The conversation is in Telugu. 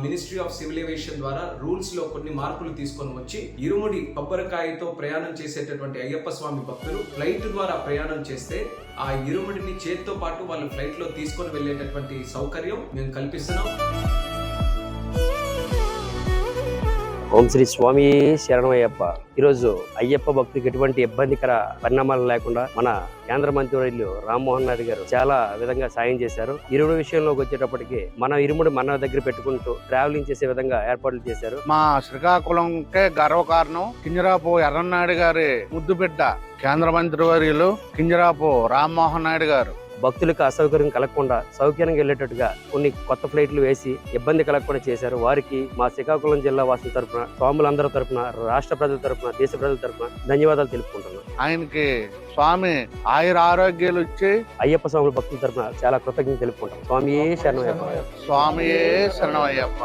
మినిస్ట్రీ ఆఫ్ సివిల్ ఏవియేషన్ ద్వారా రూల్స్ లో కొన్ని మార్పులు తీసుకొని వచ్చి ఇరుముడి కొబ్బరికాయతో ప్రయాణం చేసేటటువంటి అయ్యప్ప స్వామి భక్తులు ఫ్లైట్ ద్వారా ప్రయాణం చేస్తే ఆ ఇరుముడిని చేతితో పాటు వాళ్ళు ఫ్లైట్ లో తీసుకొని వెళ్ళేటటువంటి సౌకర్యం మేము కల్పిస్తున్నాం. ఓం శ్రీ స్వామి శరణమయ్యప్ప. ఈరోజు అయ్యప్ప భక్తికి ఎటువంటి ఇబ్బందికర పరిణామాలు లేకుండా మన కేంద్ర మంత్రివర్యులు రామ్మోహన్ నాయుడు గారు చాలా విధంగా సాయం చేశారు. ఇరుముడి విషయంలోకి వచ్చేటప్పటికి మన ఇరుముడి మన దగ్గర పెట్టుకుంటూ ట్రావెలింగ్ చేసే విధంగా ఏర్పాట్లు చేశారు. మా శ్రీకాకుళంకే గర్వకారణం కింజరాపు ఎర్రన్నాయుడు గారి ముద్దు బిడ్డ కేంద్ర మంత్రివర్యులు కింజరాపు రామ్మోహన్ నాయుడు గారు భక్తులకు అసౌకర్యం కలగకుండా సౌకర్యంగా వెళ్ళేటట్టుగా కొన్ని కొత్త ఫ్లైట్లు వేసి ఇబ్బంది కలగకుండా చేశారు. వారికి మా శ్రీకాకుళం జిల్లా వాసుల తరపున, స్వాములందరి తరపున, రాష్ట్ర ప్రజల తరపున, దేశ ప్రజల తరపున ధన్యవాదాలు తెలుపుకుంటున్నాం. ఆయనకి స్వామి ఆయుర ఆరోగ్యాలు ఇచ్చి అయ్యప్ప స్వాముల భక్తుల తరపున చాలా కృతజ్ఞతలు తెలుపుకుంటాం. స్వామియే శరణమయ్యప్ప. స్వామియే శరణమయ్యప్ప.